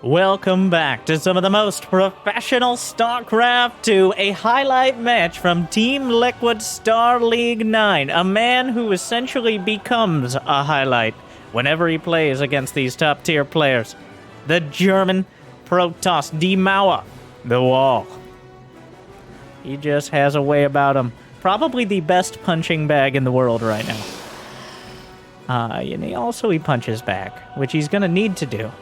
Welcome back to some of the most professional StarCraft 2, a highlight match from Team Liquid Starleague 9, a man who essentially becomes a highlight whenever he plays against these top-tier players. The German Protoss, Die Mauer, the wall. He just has a way about him. Probably the best punching bag in the world right now. And he punches back, which he's going to need to do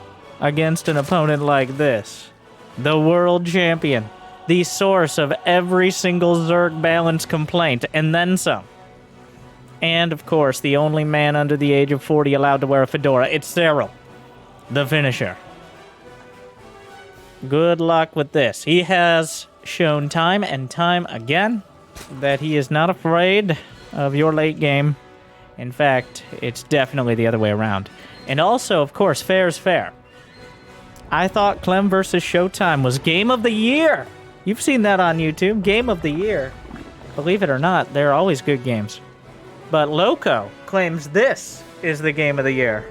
against an opponent like this. The world champion. The source of every single Zerg balance complaint, and then some. And, of course, the only man under the age of 40 allowed to wear a fedora. It's Serral, the finisher. Good luck with this. He has shown time and time again that he is not afraid of your late game. In fact, it's definitely the other way around. And also, of course, fair is fair. I thought Clem versus Showtime was Game of the Year. You've seen that on YouTube. Game of the Year. Believe it or not, they're always good games. But Loco claims this is the Game of the Year.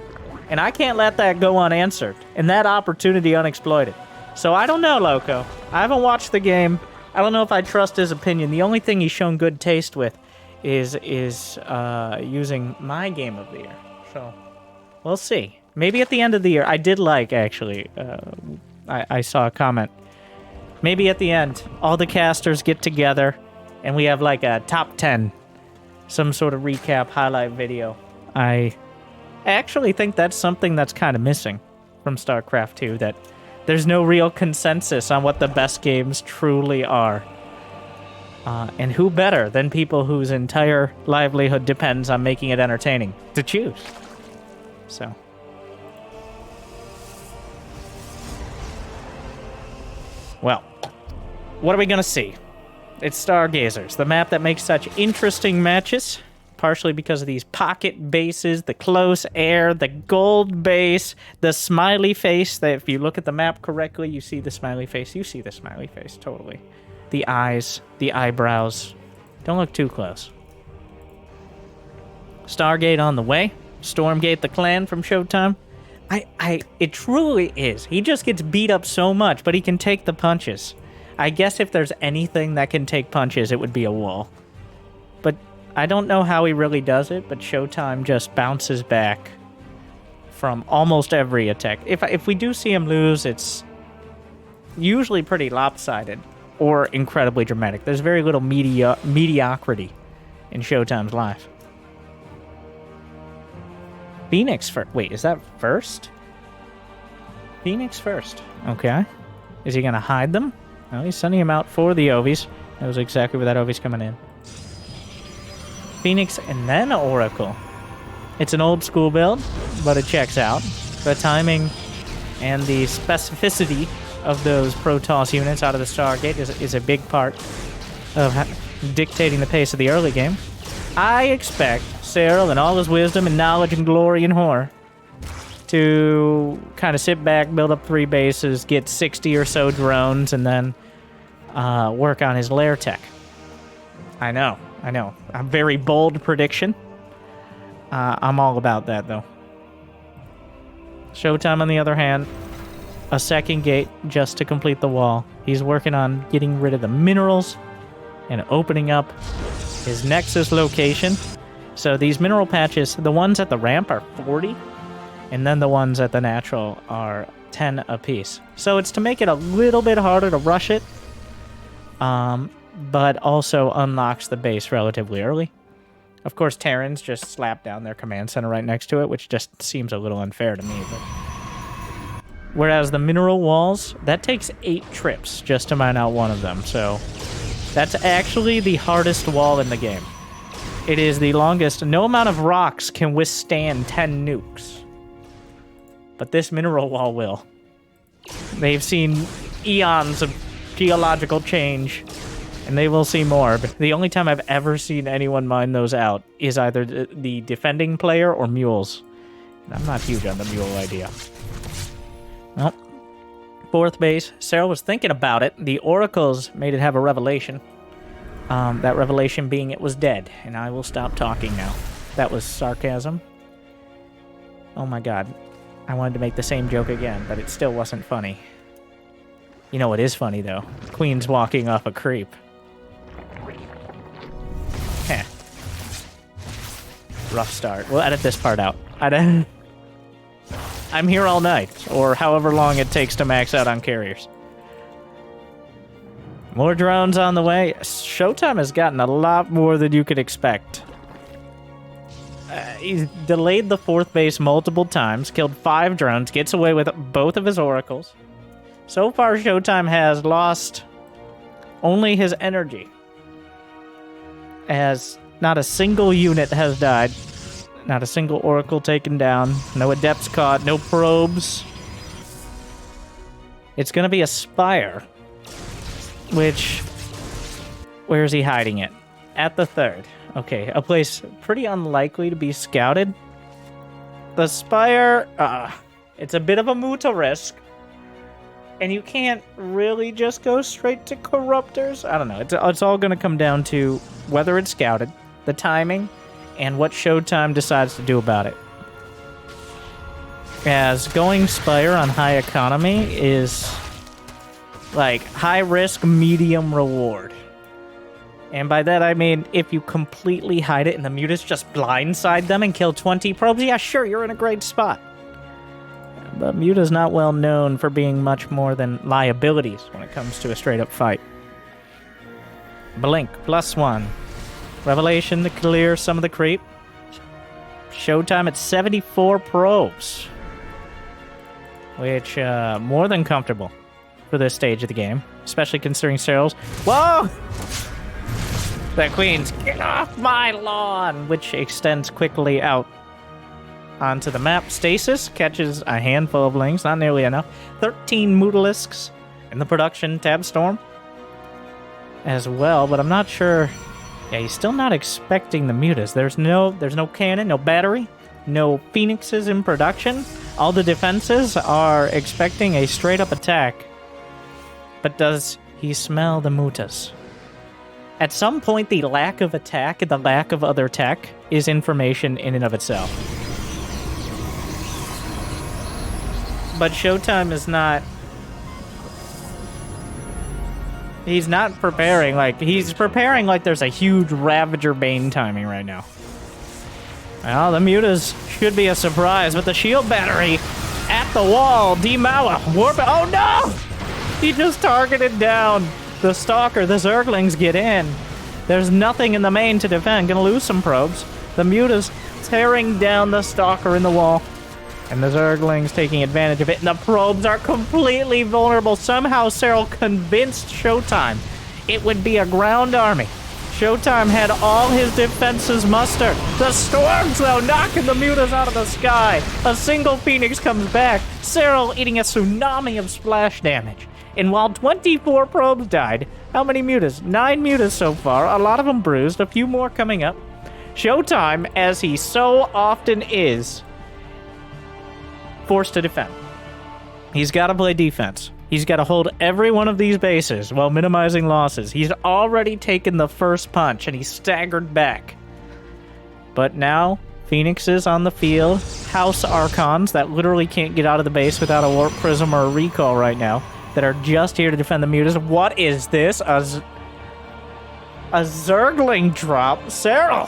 And I can't let that go unanswered. And that opportunity unexploited. So I don't know, Loco. I haven't watched the game. I don't know if I trust his opinion. The only thing he's shown good taste with is using my Game of the Year. So we'll see. Maybe at the end of the year. I did like, actually. I saw a comment. Maybe at the end, all the casters get together and we have like a top 10. Some sort of recap highlight video. I actually think that's something that's kind of missing from StarCraft 2. That there's no real consensus on what the best games truly are. And who better than people whose entire livelihood depends on making it entertaining to choose. So... well, what are we going to see? It's Stargazers, the map that makes such interesting matches, partially because of these pocket bases, the close air, the gold base, the smiley face, that if you look at the map correctly, you see the smiley face. You see the smiley face, totally. The eyes, the eyebrows. Don't look too close. Stargate on the way. Stormgate the clan from Showtime. It truly is. He just gets beat up so much, but he can take the punches. I guess if there's anything that can take punches, it would be a wall. But I don't know how he really does it, but Showtime just bounces back from almost every attack. If we do see him lose, it's usually pretty lopsided or incredibly dramatic. There's very little mediocrity in Showtime's life. Phoenix first. Wait, is that first? Phoenix first. Okay. Is he going to hide them? No, he's sending him out for the Ovies. Knows exactly where that Ovie's coming in. Phoenix and then Oracle. It's an old school build, but it checks out. The timing and the specificity of those Protoss units out of the Stargate is a big part of dictating the pace of the early game. I expect Serral, in all his wisdom and knowledge and glory and horror, to kind of sit back, build up 3 bases, get 60 or so drones, and then work on his lair tech. I know. A very bold prediction. I'm all about that, though. Showtime, on the other hand, a second gate just to complete the wall. He's working on getting rid of the minerals and opening up his Nexus location. So these mineral patches, the ones at the ramp are 40, and then the ones at the natural are 10 apiece. So it's to make it a little bit harder to rush it, but also unlocks the base relatively early. Of course, Terrans just slap down their command center right next to it, which just seems a little unfair to me. But... whereas the mineral walls, that takes 8 trips just to mine out one of them, so that's actually the hardest wall in the game. It is the longest. No amount of rocks can withstand 10 nukes. But this mineral wall will. They've seen eons of geological change, and they will see more. But the only time I've ever seen anyone mine those out is either the defending player or mules. And I'm not huge on the mule idea. Well, 4th base. Serral was thinking about it. The oracles made it have a revelation. That revelation being it was dead. And I will stop talking now. That was sarcasm. Oh my god. I wanted to make the same joke again, but it still wasn't funny. You know what is funny, though? Queen's walking off a creep. Heh. Rough start. We'll edit this part out. I'm here all night, or however long it takes to max out on carriers. More drones on the way. Showtime has gotten a lot more than you could expect. He's delayed the 4th base multiple times, killed 5 drones, gets away with both of his oracles. So far, Showtime has lost only his energy, as not a single unit has died, not a single oracle taken down, no adepts caught, no probes. It's going to be a spire, which, where is he hiding it? At the 3rd. Okay, a place pretty unlikely to be scouted. The spire, it's a bit of a muta risk. And you can't really just go straight to corruptors. I don't know. It's all going to come down to whether it's scouted, the timing, and what Showtime decides to do about it. As going spire on high economy is like high risk, medium reward. And by that I mean if you completely hide it and the mutas just blindside them and kill 20 probes, yeah, sure, you're in a great spot. But Muta's not well known for being much more than liabilities when it comes to a straight-up fight. Blink, +1. Revelation to clear some of the creep. Showtime at 74 probes. Which, more than comfortable for this stage of the game. Especially considering Serral's... Whoa! The Queen's, get off my lawn! Which extends quickly out onto the map. Stasis catches a handful of lings, not nearly enough. 13 Mutalisks in the production tab storm as well, but I'm not sure. Yeah, he's still not expecting the mutas. There's no cannon, no battery, no phoenixes in production. All the defenses are expecting a straight-up attack. But does he smell the mutas? At some point, the lack of attack and the lack of other tech is information in and of itself. But Showtime is not... He's not preparing like... He's preparing like there's a huge Ravager Bane timing right now. Well, the mutas should be a surprise, but the shield battery at the wall. D-Mawa, warp... Oh no! He just targeted down the Stalker. The Zerglings get in. There's nothing in the main to defend. Gonna lose some probes. The mutas tearing down the Stalker in the wall. And the Zerglings taking advantage of it. And the probes are completely vulnerable. Somehow Serral convinced Showtime it would be a ground army. Showtime had all his defenses mustered. The storms, though, knocking the mutas out of the sky. A single Phoenix comes back. Serral eating a tsunami of splash damage. And while 24 probes died, how many mutas? 9 mutas so far. A lot of them bruised. A few more coming up. Showtime, as he so often is, forced to defend. He's got to play defense. He's got to hold every one of these bases while minimizing losses. He's already taken the first punch, and he's staggered back. But now, Phoenixes on the field, House Archons that literally can't get out of the base without a Warp Prism or a Recall right now, that are just here to defend the mutas. What is this? A Zergling drop? Serral!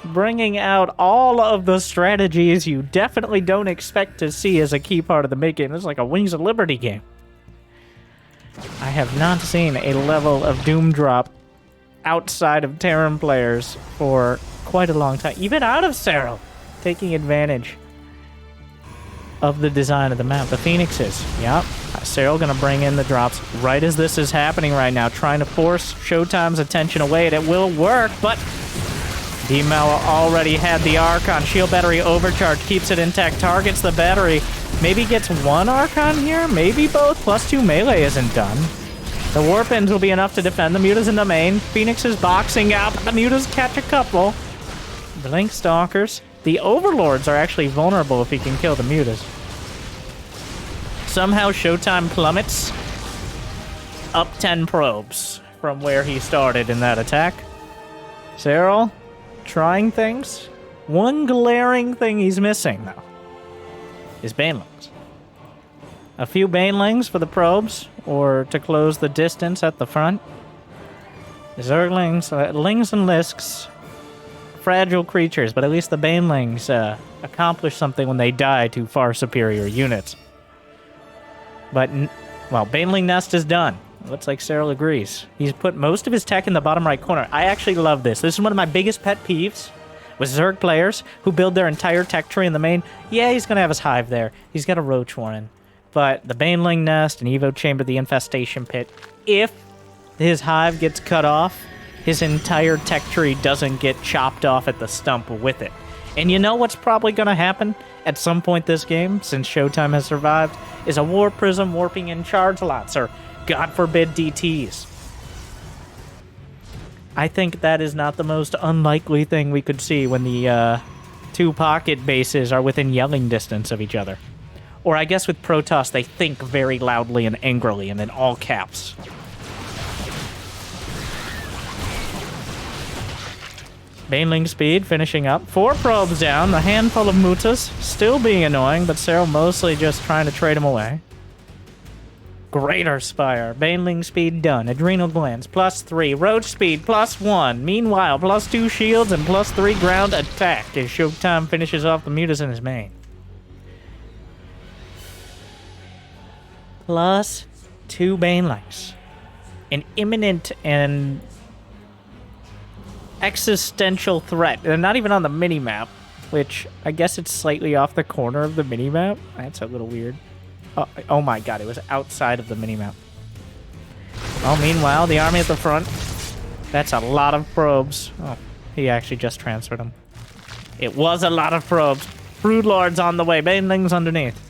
Bringing out all of the strategies you definitely don't expect to see as a key part of the mid-game. This is like a Wings of Liberty game. I have not seen a level of Doom drop outside of Terran players for quite a long time. Even out of Serral, taking advantage of the design of the map. The Phoenixes, yep. Serral gonna bring in the drops right as this is happening right now, trying to force Showtime's attention away, and it will work, but D-Mawa already had the Archon. Shield battery overcharge, keeps it intact, targets the battery. Maybe gets one Archon here, maybe both. +2 melee isn't done. The Warp Ends will be enough to defend the mutas in the main. Phoenix is boxing out, but the mutas catch a couple. Blink Stalkers. The Overlords are actually vulnerable if he can kill the mutas. Somehow Showtime plummets up 10 probes from where he started in that attack. Serral trying things. One glaring thing he's missing, though. is Banelings. A few Banelings for the probes, or to close the distance at the front. Zerglings, Lings and Lisks, fragile creatures, but at least the Banelings accomplish something when they die to far superior units. But, well, Baneling Nest is done. Looks like Serral agrees. He's put most of his tech in the bottom right corner. I actually love this. This is one of my biggest pet peeves with Zerg players who build their entire tech tree in the main. Yeah, he's going to have his hive there. He's got a roach warren. But the Baneling Nest and Evo Chamber, the Infestation Pit, if his hive gets cut off, his entire tech tree doesn't get chopped off at the stump with it. And you know what's probably going to happen at some point this game, since Showtime has survived, is a War Prism warping in charge lots, or God forbid DTs. I think that is not the most unlikely thing we could see when the two pocket bases are within yelling distance of each other. Or I guess with Protoss, they think very loudly and angrily and in all caps. Baneling speed finishing up. 4 probes down, a handful of Mutas, still being annoying, but Serral mostly just trying to trade them away. Greater Spire, Baneling speed done, Adrenal Glands, +3, Roach speed, +1, meanwhile, +2 shields and +3 ground attack as Showtime finishes off the Mutas in his main. +2 Banelings. An imminent and existential threat. They're not even on the mini-map, which I guess it's slightly off the corner of the mini-map. That's a little weird. Oh my god, it was outside of the minimap. Oh, meanwhile, the army at the front. That's a lot of probes. Oh, he actually just transferred them. It was a lot of probes. Broodlords on the way. Banelings underneath.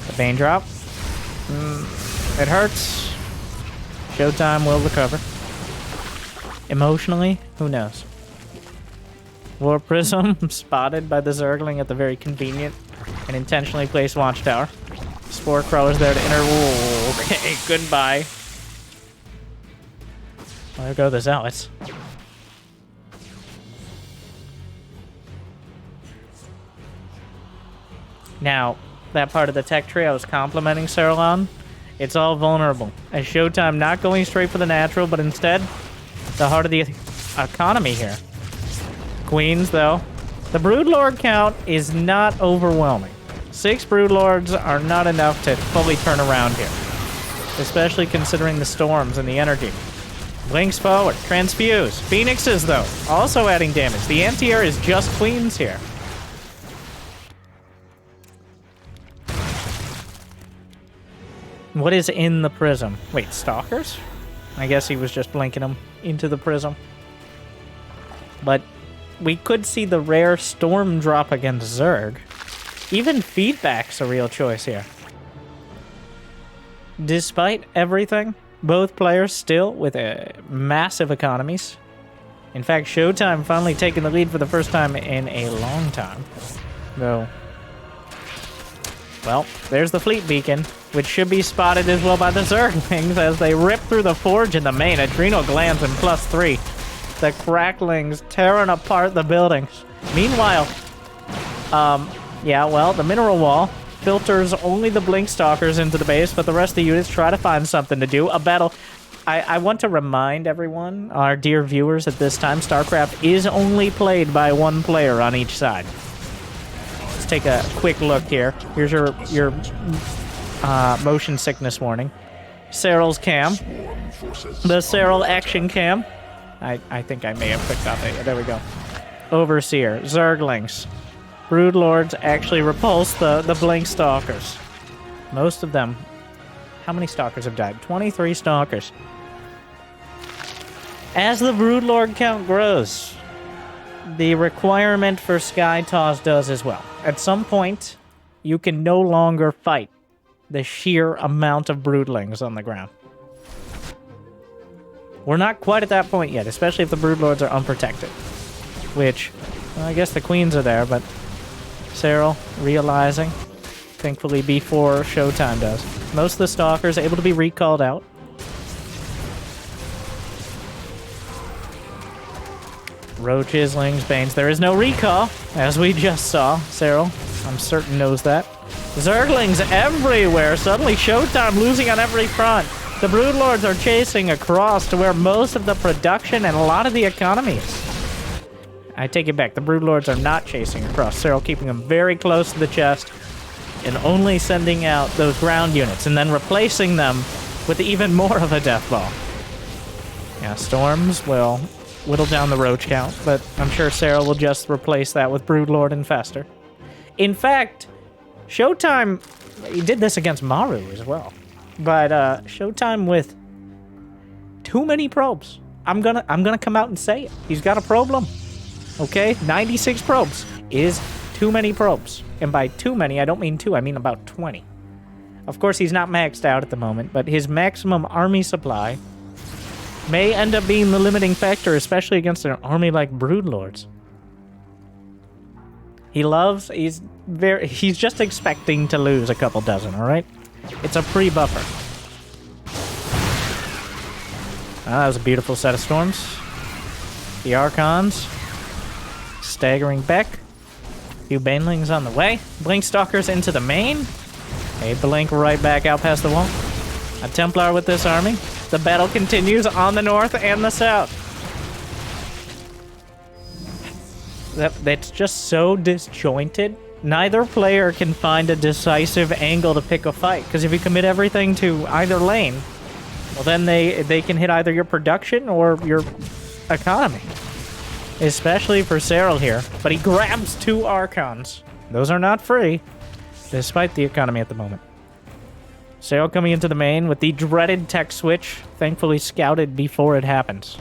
The Bane drop. It hurts. Showtime will recover. Emotionally, who knows? War Prism spotted by the Zergling at the very convenient and intentionally placed watchtower. Spore Crawler's there to enter. Ooh, okay, goodbye. Well, there go the Zealots. Now, that part of the tech tree I was complimenting Serral on, it's all vulnerable. As Showtime not going straight for the natural, but instead, the heart of the economy here. Queens, though. The Broodlord count is not overwhelming. 6 Broodlords are not enough to fully turn around here, especially considering the storms and the energy. Blinks forward, transfuse. Phoenixes, though, also adding damage. The anti-air is just Queens here. What is in the prism? Wait, Stalkers? I guess he was just blinking them into the prism. But we could see the rare storm drop against Zerg. Even feedback's a real choice here. Despite everything, both players still with massive economies. In fact, Showtime finally taking the lead for the first time in a long time. Though, well, there's the fleet beacon, which should be spotted as well by the Zerglings as they rip through the forge in the main. Adrenal Glands and +3. The Cracklings tearing apart the buildings. Meanwhile, yeah, well, the mineral wall filters only the Blink Stalkers into the base, but the rest of the units try to find something to do. A battle. I want to remind everyone, our dear viewers, at this time, StarCraft is only played by one player on each side. Let's take a quick look here. Here's your motion sickness warning. Serral's cam. The Serral action cam. I think I may have clicked off it. There we go. Overseer. Zerglings. Broodlords actually repulse the Blink Stalkers. Most of them. How many Stalkers have died? 23 Stalkers. As the Broodlord count grows, the requirement for Sky Toss does as well. At some point, you can no longer fight the sheer amount of Broodlings on the ground. We're not quite at that point yet, especially if the Broodlords are unprotected. Which, well, I guess the Queens are there, but Serral realizing, thankfully before Showtime does. Most of the Stalkers able to be recalled out. Roaches, Lings, Banes. There is no recall, as we just saw. Serral, I'm certain, knows that. Zerglings everywhere. Suddenly Showtime losing on every front. The Broodlords are chasing across to where most of the production and a lot of the economy is. I take it back. The Broodlords are not chasing across. Serral keeping them very close to the chest and only sending out those ground units and then replacing them with even more of a death ball. Yeah, Storms will whittle down the roach count, but I'm sure Serral will just replace that with Broodlord and Fester. In fact, Showtime, he did this against Maru as well. But Showtime with too many probes. I'm gonna come out and say it. He's got a problem. Okay? 96 probes is too many probes. And by too many, I don't mean 2, I mean about 20. Of course, he's not maxed out at the moment, but his maximum army supply may end up being the limiting factor, especially against an army like Broodlords. He's just expecting to lose a couple dozen, alright? It's a pre-buffer. That was a beautiful set of storms. The Archons staggering back. A few Banelings on the way. Blink Stalkers into the main. A Blink right back out past the wall. A Templar with this army. The battle continues on the north and the south. That's just so disjointed. Neither player can find a decisive angle to pick a fight, because if you commit everything to either lane, well then they can hit either your production or your economy. Especially for Serral here. But he grabs 2 Archons. Those are not free, despite the economy at the moment. Serral coming into the main with the dreaded tech switch, thankfully scouted before it happens.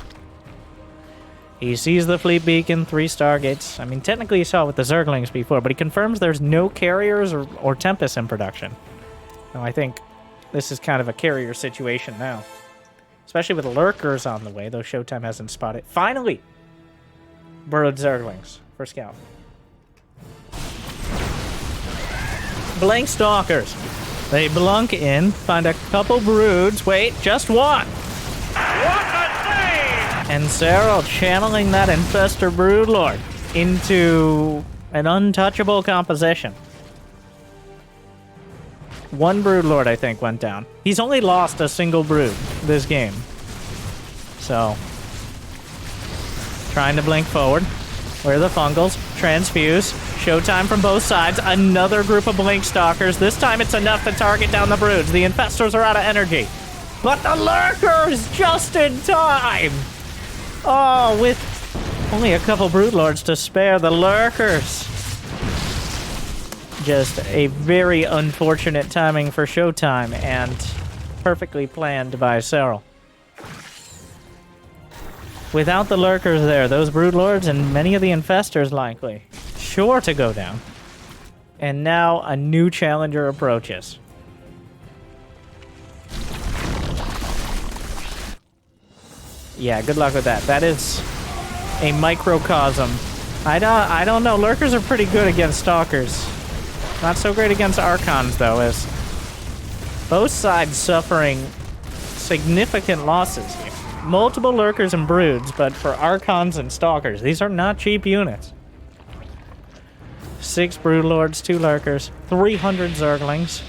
He sees the fleet beacon, 3 Stargates. I mean, technically he saw it with the Zerglings before, but he confirms there's no carriers or Tempests in production. Now, I think this is kind of a carrier situation now. Especially with Lurkers on the way, though Showtime hasn't spotted. Finally! Burrowed Zerglings for scout. Blank Stalkers. They blunk in, find a couple broods. Wait, just one! What a save! And Serral channeling that Infestor Broodlord into an untouchable composition. 1 Broodlord, I think, went down. He's only lost a single brood this game. So, trying to blink forward. Where are the Fungals? Transfuse. Showtime from both sides. Another group of Blink Stalkers. This time it's enough to target down the broods. The Infestors are out of energy. But the Lurkers just in time! Oh, with only a couple Broodlords to spare the Lurkers. Just a very unfortunate timing for Showtime and perfectly planned by Serral. Without the Lurkers there, those Broodlords and many of the Infestors likely sure to go down. And now a new challenger approaches. Yeah, good luck with that. That is a microcosm. I don't know. Lurkers are pretty good against Stalkers. Not so great against Archons, though, as both sides suffering significant losses here. Multiple Lurkers and Broods, but for Archons and Stalkers, these are not cheap units. 6 Broodlords, 2 Lurkers, 300 Zerglings.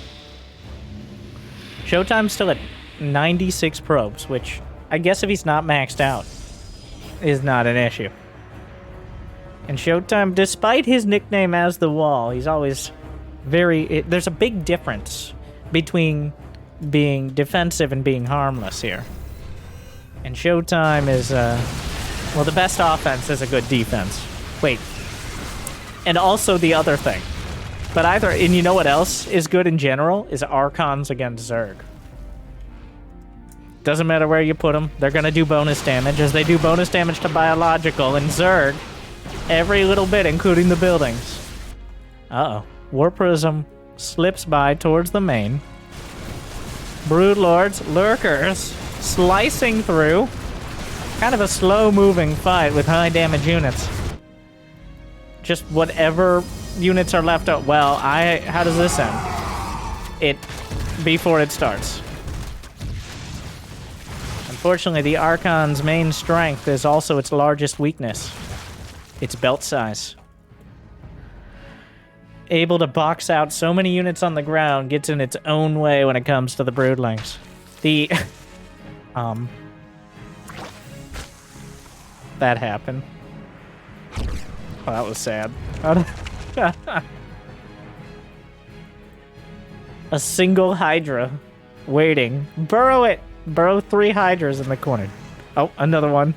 Showtime's still at 96 probes, which I guess if he's not maxed out, is not an issue. And Showtime, despite his nickname as the Wall, he's always there's a big difference between being defensive and being harmless here. And Showtime is, well, the best offense is a good defense. Wait. And also the other thing. But and you know what else is good in general? Is Archons against Zerg. Doesn't matter where you put them, they're gonna do bonus damage, as they do bonus damage to biological, and Zerg, every little bit, including the buildings. Uh-oh. War Prism slips by towards the main. Broodlords, Lurkers, slicing through. Kind of a slow-moving fight with high damage units. Just whatever units are left out. Well, how does this end? Before it starts. Unfortunately, the Archon's main strength is also its largest weakness. Its belt size. able to box out so many units on the ground, gets in its own way when it comes to the broodlings. The that happened. Oh, that was sad. A single Hydra waiting. Burrow it. Burrow 3 Hydras in the corner. Oh, another one.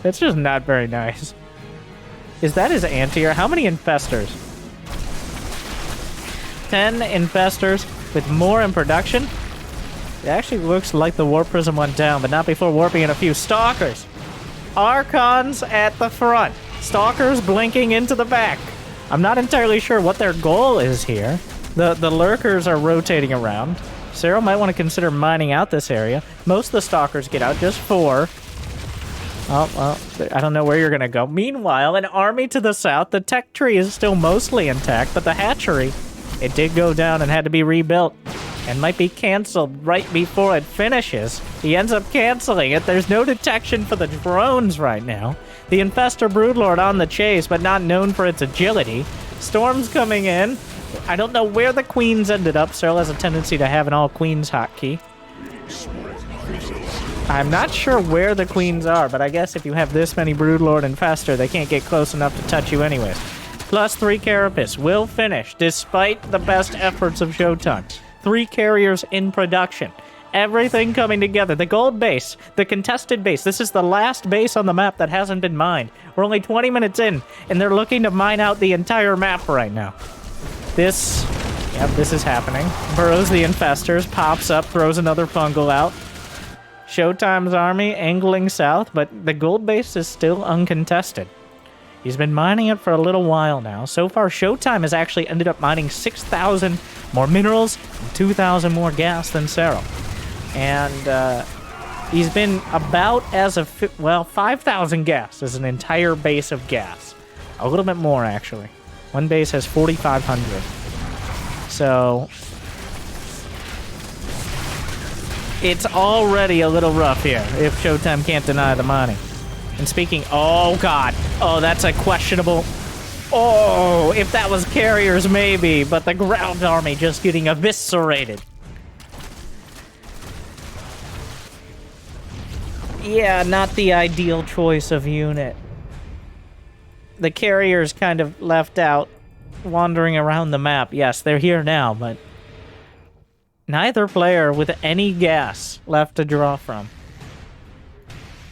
That's just not very nice. Is that his anti-air? How many infestors? 10 infestors with more in production. It actually looks like the warp prism went down, but not before warping in a few stalkers. Archons at the front. Stalkers blinking into the back. I'm not entirely sure what their goal is here. The lurkers are rotating around. Serral might want to consider mining out this area. Most of the stalkers get out, just 4. Oh, well, I don't know where you're going to go. Meanwhile, an army to the south. The tech tree is still mostly intact, but the hatchery, it did go down and had to be rebuilt. And might be canceled right before it finishes. He ends up canceling it. There's no detection for the drones right now. The Infestor Broodlord on the chase, but not known for its agility. Storm's coming in. I don't know where the queens ended up. Serral has a tendency to have an all-queens hotkey. I'm not sure where the queens are, but I guess if you have this many Broodlord Infestor, they can't get close enough to touch you anyways. Plus 3 Carapace will finish, despite the best efforts of Showtime. 3 carriers in production. Everything coming together. The gold base, the contested base. This is the last base on the map that hasn't been mined. We're only 20 minutes in, and they're looking to mine out the entire map right now. This is happening. Burrows the infestors, pops up, throws another fungal out. Showtime's army angling south, but the gold base is still uncontested. He's been mining it for a little while now. So far, Showtime has actually ended up mining 6,000 more minerals and 2,000 more gas than Serral. And he's been about as of, 5,000 gas is an entire base of gas. A little bit more, actually. One base has 4,500. So it's already a little rough here if Showtime can't deny the mining. And speaking, oh god, oh that's a questionable, oh if that was carriers maybe, but the ground army just getting eviscerated. Yeah, not the ideal choice of unit. The carriers kind of left out, wandering around the map. Yes, they're here now, but neither player with any gas left to draw from.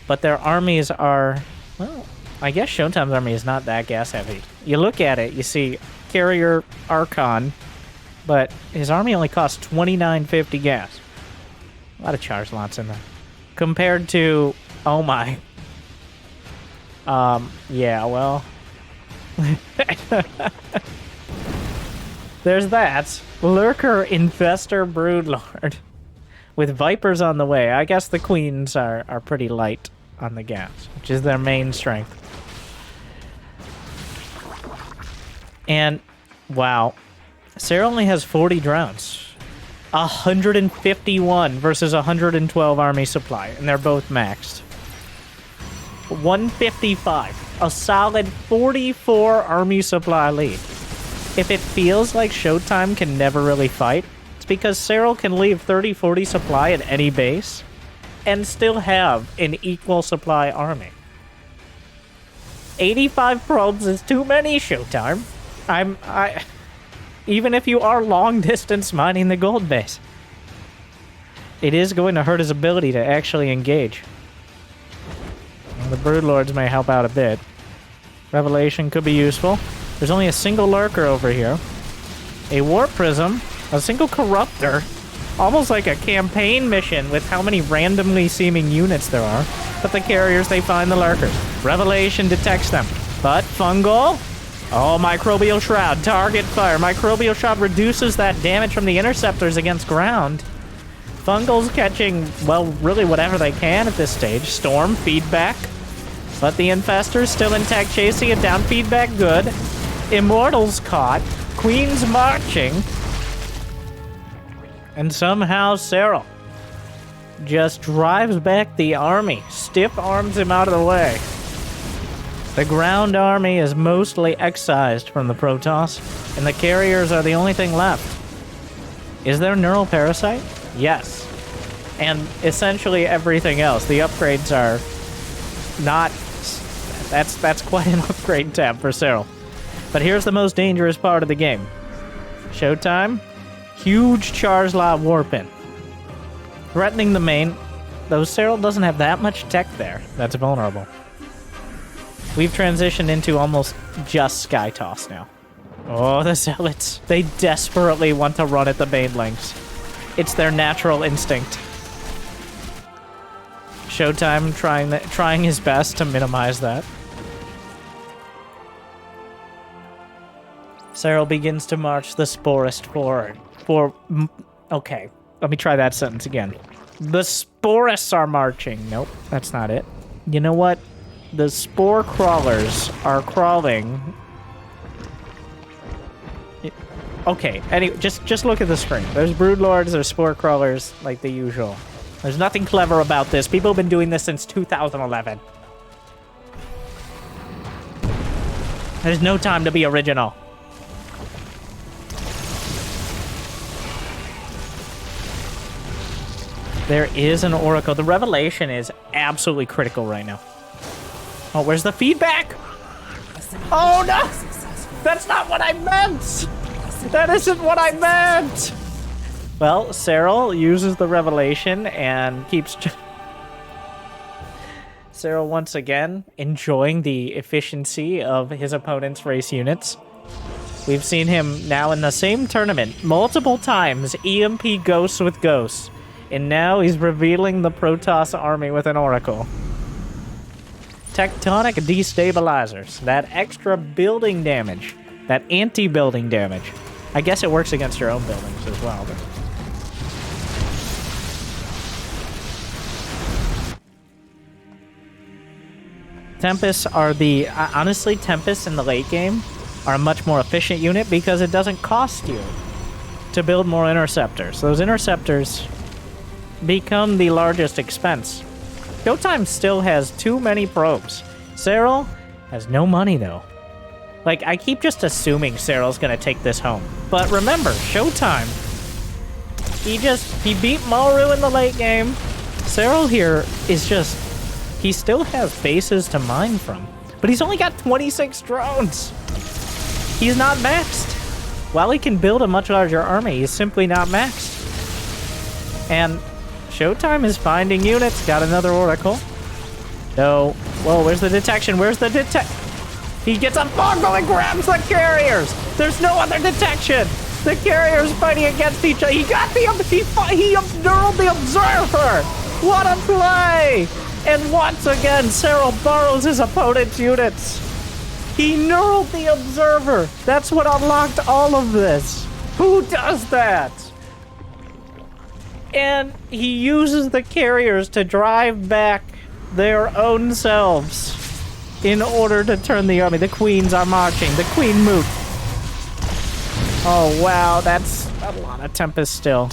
But their armies are, well, I guess Showtime's army is not that gas heavy. You look at it, you see carrier Archon, but his army only costs 2950 gas. A lot of charge lots in there. Compared to, oh my. Yeah, well. There's that. Lurker Infestor Broodlord. With Vipers on the way. I guess the Queens are pretty light on the gas, which is their main strength. And, wow. Serral only has 40 drones. 151 versus 112 army supply, and they're both maxed. 155. A solid 44 army supply lead. If it feels like Showtime can never really fight, it's because Serral can leave 30-40 supply at any base and still have an equal supply army. 85 probes is too many, Showtime. Even if you are long distance mining the gold base, it is going to hurt his ability to actually engage. Well, the Broodlords may help out a bit. Revelation could be useful. There's only a single lurker over here. A warp prism, a single corruptor, almost like a campaign mission with how many randomly seeming units there are. But the carriers, they find the lurkers. Revelation detects them. But fungal. Oh, Microbial Shroud. Target fire. Microbial Shroud reduces that damage from the interceptors against ground. Fungal's catching, well, really whatever they can at this stage. Storm, feedback. But the Infestor's still intact, chasing it down. Feedback, good. Immortal's caught. Queen's marching. And somehow Serral just drives back the army. Stiff arms him out of the way. The ground army is mostly excised from the Protoss, and the carriers are the only thing left. Is there Neural Parasite? Yes. And essentially everything else. The upgrades are not... That's quite an upgrade tab for Serral. But here's the most dangerous part of the game. Showtime. Huge Charslot Warpin. Threatening the main, though Serral doesn't have that much tech there. That's vulnerable. We've transitioned into almost just Sky Toss now. Oh, the Zealots. They desperately want to run at the Banelings. It's their natural instinct. Showtime trying his best to minimize that. Serral begins to march the Sporist forward. Okay, let me try that sentence again. The Sporists are marching. Nope, that's not it. You know what? The Spore Crawlers are crawling. Okay, anyway, just look at the screen. There's Broodlords, there's Spore Crawlers, like the usual. There's nothing clever about this. People have been doing this since 2011. There's no time to be original. There is an Oracle. The Revelation is absolutely critical right now. Oh, where's the feedback? Oh, no! That's not what I meant! That isn't what I meant! Well, Serral uses the Revelation and keeps... Serral, once again, enjoying the efficiency of his opponent's race units. We've seen him now in the same tournament multiple times, EMP ghosts with ghosts. And now he's revealing the Protoss army with an Oracle. Tectonic destabilizers. That extra building damage. That anti-building damage. I guess it works against your own buildings as well. But... Tempests are the... honestly, Tempests in the late game are a much more efficient unit because it doesn't cost you to build more Interceptors. Those Interceptors become the largest expense. Showtime still has too many probes. Serral has no money, though. Like, I keep just assuming Serral's gonna take this home. But remember, Showtime, he beat Maru in the late game. Serral here is just, he still has bases to mine from. But he's only got 26 drones. He's not maxed. While he can build a much larger army, he's simply not maxed. And Showtime is finding units. Got another Oracle. No. Whoa, where's the detection? Where's the He gets a Bongo and grabs the carriers. There's no other detection. The carriers fighting against each other. He got the... He knurled the Observer. What a play. And once again, Serral borrows his opponent's units. He knurled the Observer. That's what unlocked all of this. Who does that? And he uses the carriers to drive back their own selves in order to turn the army. The queens are marching. The queen moot. Oh, wow. That's a lot of Tempest still.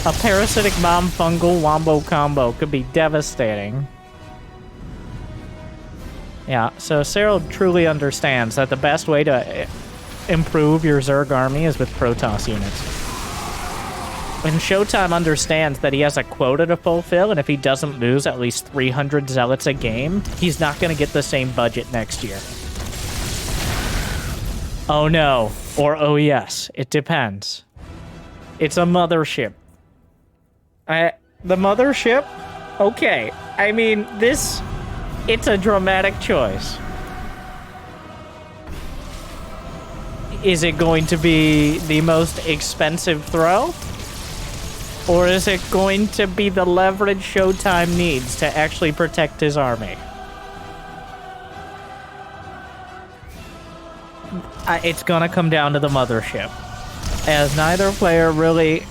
A parasitic bomb fungal wombo combo could be devastating. Yeah, so Serral truly understands that the best way to improve your Zerg army is with Protoss units. And Showtime understands that he has a quota to fulfill, and if he doesn't lose at least 300 Zealots a game, he's not going to get the same budget next year. Oh no, or oh yes, it depends. It's a mothership. The mothership? Okay, I mean, it's a dramatic choice. Is it going to be the most expensive throw? Or is it going to be the leverage Showtime needs to actually protect his army? It's gonna come down to the mothership. As neither player really...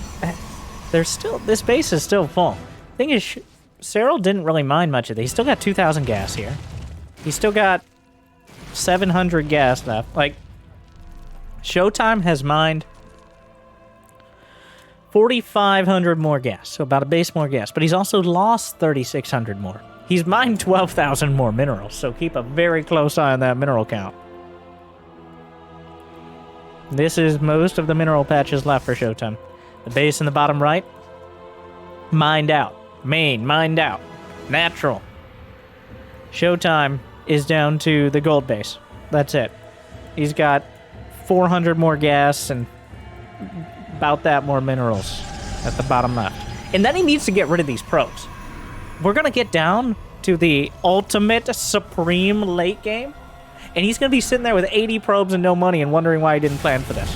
this base is still full. Thing is, Serral didn't really mind much of it. He's still got 2,000 gas here. He's still got 700 gas left. Like, Showtime has mined 4,500 more gas, so about a base more gas. But he's also lost 3,600 more. He's mined 12,000 more minerals, so keep a very close eye on that mineral count. This is most of the mineral patches left for Showtime. The base in the bottom right, mined out. Main, mined out. Natural. Showtime is down to the gold base. That's it. He's got 400 more gas and about that more minerals at the bottom left. And then he needs to get rid of these probes. We're going to get down to the ultimate supreme late game, and he's going to be sitting there with 80 probes and no money and wondering why he didn't plan for this.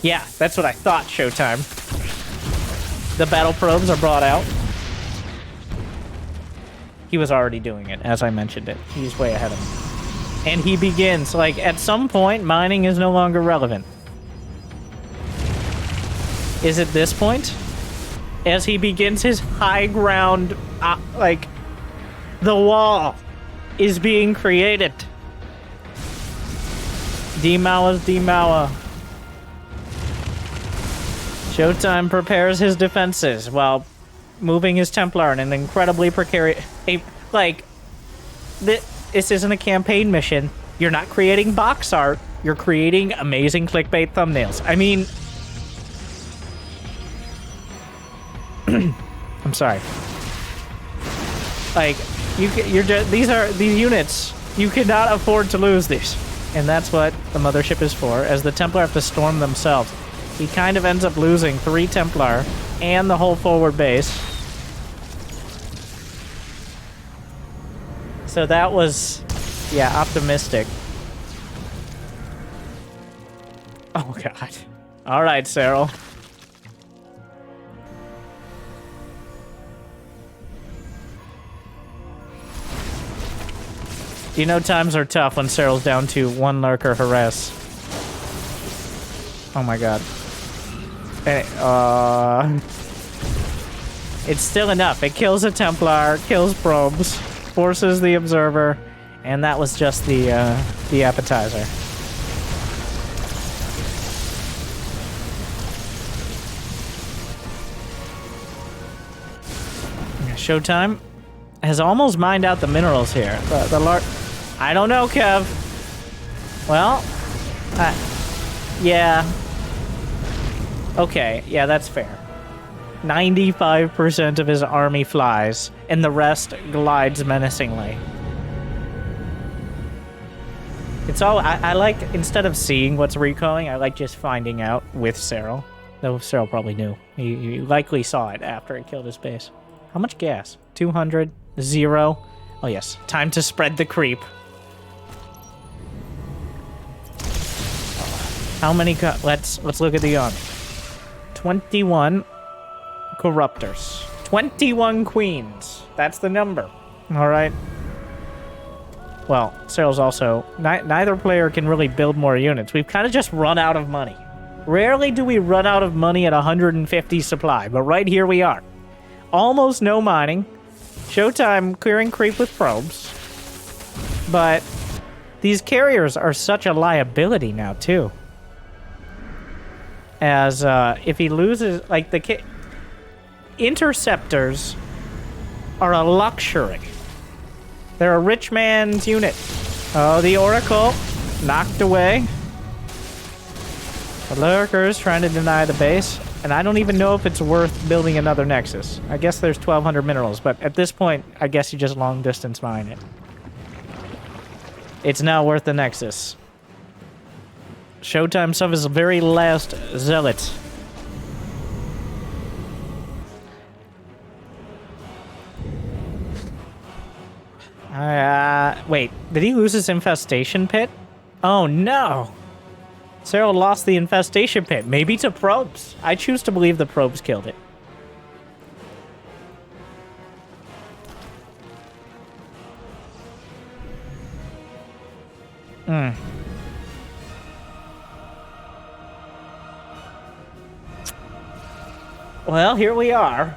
Yeah, that's what I thought, Showtime. The battle probes are brought out. He was already doing it, as I mentioned it. He's way ahead of me. And he begins, like, at some point, mining is no longer relevant. Is it this point? As he begins his high ground, like, the wall is being created. Demawa's Demawa. Showtime prepares his defenses while moving his Templar in an incredibly precarious... Like, this isn't a campaign mission. You're not creating box art. You're creating amazing clickbait thumbnails. I mean... I'm sorry. Like, these units, you cannot afford to lose these. And that's what the mothership is for, as the Templar have to storm themselves. He kind of ends up losing 3 Templar and the whole forward base. So that was, yeah, optimistic. Oh, God. All right, Serral. You know times are tough when Serral's down to 1 lurker harass. Oh my god. It's still enough. It kills a Templar, kills probes, forces the observer, and that was just the appetizer. Showtime has almost mined out the minerals here. I don't know, Kev. Well, yeah. Okay, yeah, that's fair. 95% of his army flies, and the rest glides menacingly. It's all, I like, instead of seeing what's recalling, I like just finding out with Serral. Though Serral probably knew. He likely saw it after it killed his base. How much gas? 200? 0? Oh yes, time to spread the creep. How many, let's look at the army. 21 corruptors. 21 queens. That's the number. Alright. Well, Serral's also... neither player can really build more units. We've kind of just run out of money. Rarely do we run out of money at 150 supply, but right here we are. Almost no mining. Showtime clearing creep with probes. But these carriers are such a liability now, too. As, if he loses... like, the... interceptors are a luxury. They're a rich man's unit. Oh, the Oracle knocked away. The Lurkers trying to deny the base. And I don't even know if it's worth building another Nexus. I guess there's 1,200 minerals, but at this point, I guess you just long distance mine it. It's now worth the Nexus. Showtime stuff is the very last zealot. Wait, did he lose his infestation pit? Oh no! Serral lost the infestation pit, maybe to probes. I choose to believe the probes killed it. Well, here we are.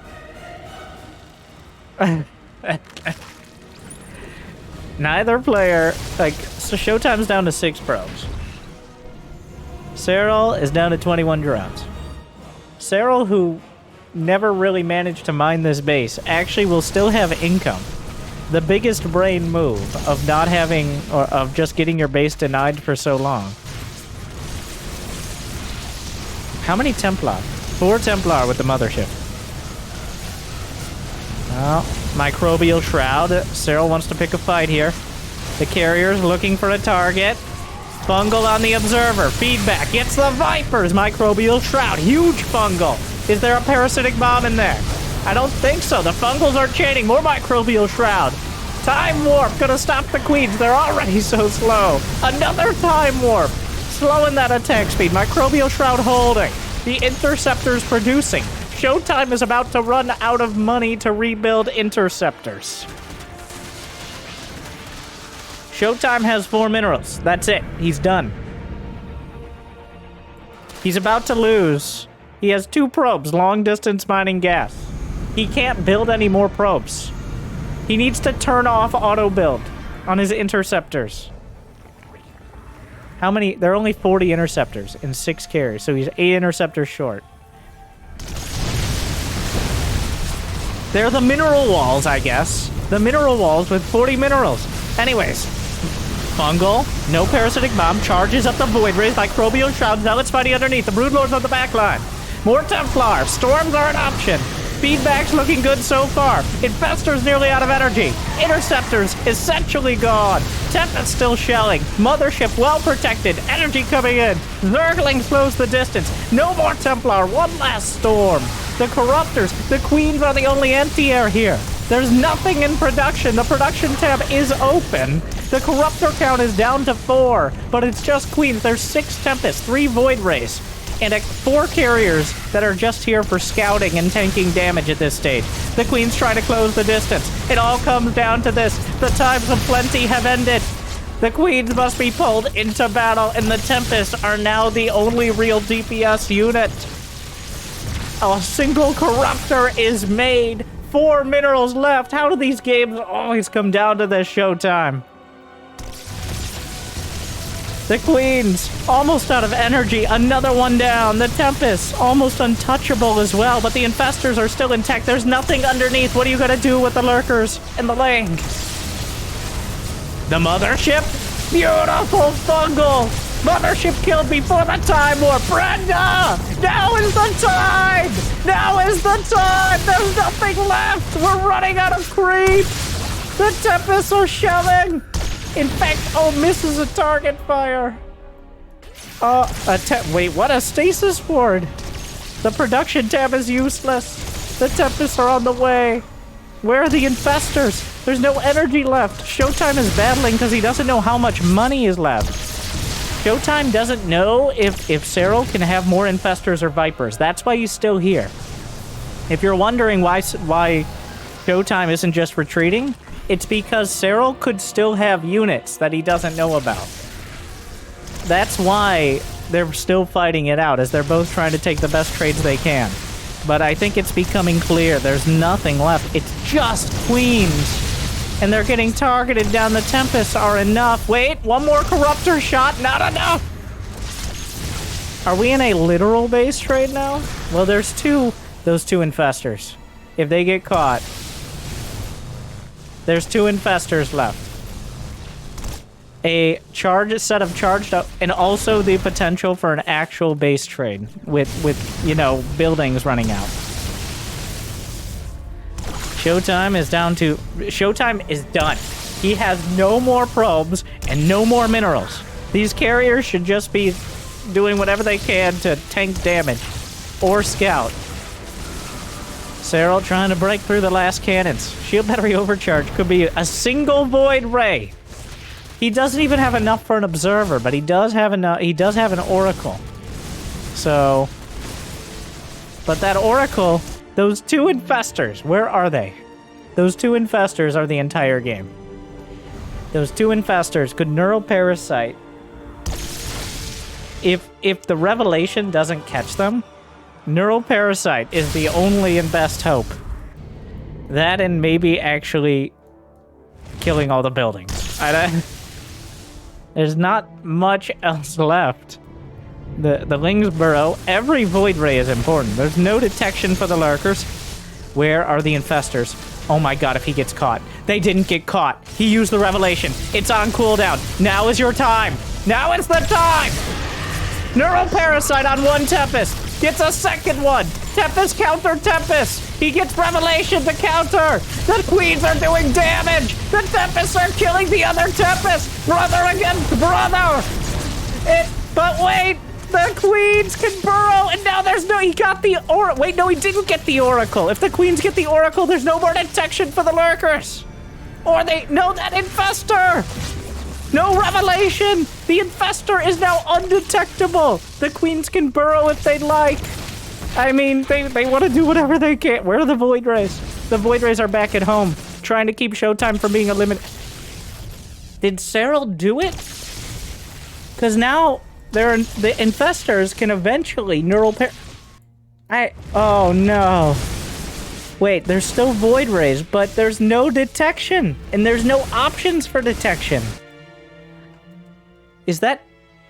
Neither player, like, so Showtime's down to 6 probes. Serral is down to 21 drones. Serral, who never really managed to mine this base actually will still have income. The biggest brain move of not having, or of just getting your base denied for so long. How many Templar? 4 Templar with the mothership. Well, Microbial Shroud. Serral wants to pick a fight here. The carrier's looking for a target. Fungal on the observer. Feedback. Gets the Vipers. Microbial Shroud. Huge fungal. Is there a parasitic bomb in there? I don't think so. The fungals are chaining. More Microbial Shroud. Time warp. Gonna stop the queens. They're already so slow. Another time warp. Slowing that attack speed. Microbial Shroud holding. The interceptors producing. Showtime is about to run out of money to rebuild interceptors. Showtime has 4 minerals. That's it. He's done. He's about to lose. He has 2 probes, long-distance mining gas. He can't build any more probes. He needs to turn off auto-build on his interceptors. How many? There are only 40 interceptors and 6 carriers, so he's 8 interceptors short. They're the mineral walls, I guess. The mineral walls with 40 minerals. Anyways, fungal, no parasitic bomb, charges up the void rays, microbial shroud, zealots fighting underneath, the broodlords on the back line. More Templar, storms are an option. Feedback's looking good so far. Infestor's nearly out of energy. Interceptors essentially gone. Tempest still shelling. Mothership well protected. Energy coming in. Zergling slows the distance. No more Templar. One last storm. The Corruptors, the Queens are the only anti-air here. There's nothing in production. The production tab is open. The Corruptor count is down to 4, but it's just Queens. There's 6 Tempests, 3 Void Rays, and 4 carriers that are just here for scouting and tanking damage at this stage. The Queens try to close the distance. It all comes down to this. The times of plenty have ended. The Queens must be pulled into battle, and the Tempests are now the only real DPS unit. A single Corruptor is made. 4 minerals left. How do these games always come down to this Showtime? The Queens, almost out of energy. Another one down. The Tempest, almost untouchable as well, but the Infestors are still intact. There's nothing underneath. What are you gonna do with the Lurkers and the Lang? The Mothership? Beautiful fungal! Mothership killed before the time warp. Brenda! Now is the time! Now is the time! There's nothing left! We're running out of creep! The Tempests are shelling! In fact, oh, misses a target fire. Wait, what? A stasis board? The production tab is useless. The Tempests are on the way. Where are the Infestors? There's no energy left. Showtime is battling because he doesn't know how much money is left. Showtime doesn't know if Serral can have more Infestors or Vipers. That's why he's still here. If you're wondering why Showtime isn't just retreating, it's because Serral could still have units that he doesn't know about. That's why they're still fighting it out, as they're both trying to take the best trades they can. But I think it's becoming clear there's nothing left. It's just Queens. And they're getting targeted down. The Tempests are enough. Wait, one more Corruptor shot. Not enough. Are we in a literal base trade now? Well, there's those 2 Infestors. If they get caught, there's 2 Infestors left. A set of charged up, and also the potential for an actual base trade with you know, buildings running out. Showtime is done. He has no more probes and no more minerals. These carriers should just be doing whatever they can to tank damage or scout. Serral trying to break through the last cannons. Shield battery overcharge could be a single void ray. He doesn't even have enough for an observer, but he does have enough. He does have an oracle. So, but that oracle, those 2 Infestors, where are they? Those 2 Infestors are the entire game. Those 2 Infestors could neuroparasite. If the revelation doesn't catch them, neuroparasite is the only and best hope. That and maybe actually killing all the buildings. There's not much else left. The Lings burrow. Every Void Ray is important. There's no detection for the Lurkers. Where are the Infestors? Oh my god, if he gets caught. They didn't get caught. He used the Revelation. It's on cooldown. Now is your time. Now is the time! Neuroparasite on one Tempest. Gets a second one. Tempest counter Tempest. He gets Revelation to counter. The Queens are doing damage. The Tempests are killing the other Tempest. Brother against brother. But wait. The Queens can burrow, and now there's no... He got the Oracle. Wait, no, he didn't get the Oracle. If the Queens get the Oracle, there's no more detection for the Lurkers. Or they... No, that Infestor. No Revelation. The Infestor is now undetectable. The Queens can burrow if they'd like. I mean, they want to do whatever they can. Where are the Void Rays? The Void Rays are back at home, trying to keep Showtime from being eliminated. Did Serral do it? Because now... the Infestors can eventually oh no. Wait, there's still Void Rays, but there's no detection, and there's no options for detection. Is that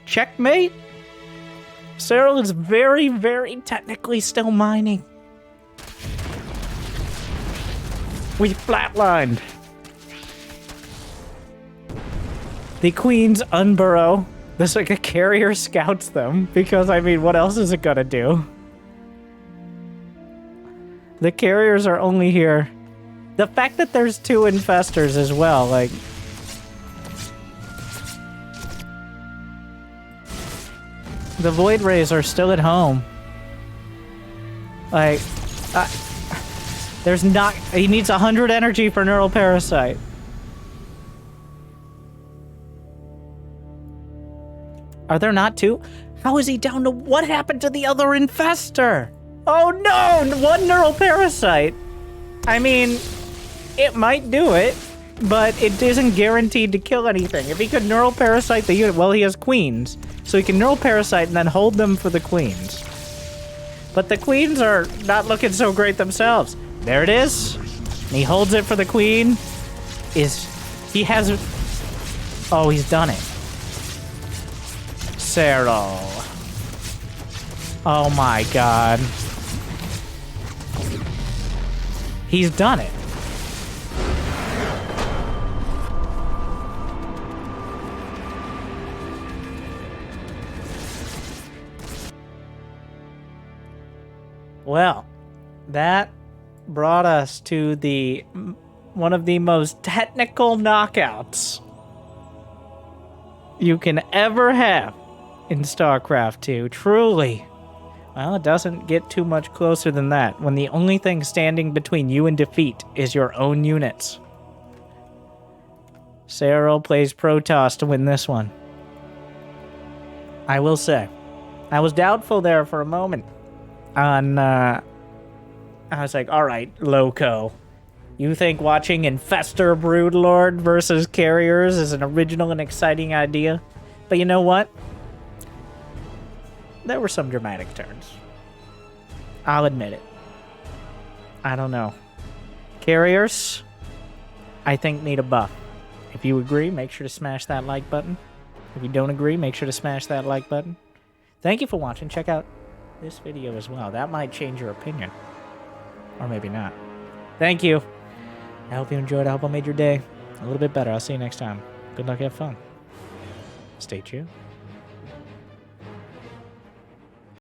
checkmate? Serral is very, very technically still mining. We flatlined. The Queens unburrow. There's like a carrier scouts them, because, I mean, what else is it gonna do? The carriers are only here. The fact that there's two Infestors as well, like... The Void Rays are still at home. Like, there's not... He needs 100 energy for Neural Parasite. Are there not two? How is he down to... What happened to the other Infestor? Oh no! One Neural Parasite. I mean, it might do it, but it isn't guaranteed to kill anything. If he could Neural Parasite the unit... Well, he has Queens, so he can Neural Parasite and then hold them for the Queens. But the Queens are not looking so great themselves. There it is. And he holds it for the Queen. He has... Oh, he's done it. Serral. Oh my god. He's done it. Well, that brought us to one of the most technical knockouts you can ever have in StarCraft 2, truly. Well, it doesn't get too much closer than that, when the only thing standing between you and defeat is your own units. Serral plays Protoss to win this one. I will say, I was doubtful there for a moment. I was like, alright, Loco. You think watching Infestor Broodlord versus Carriers is an original and exciting idea? But you know what? There were some dramatic turns. I'll admit it. I don't know. Carriers, I think, need a buff. If you agree, make sure to smash that like button. If you don't agree, make sure to smash that like button. Thank you for watching. Check out this video as well. That might change your opinion. Or maybe not. Thank you. I hope you enjoyed. I hope I made your day a little bit better. I'll see you next time. Good luck. Have fun. Stay tuned.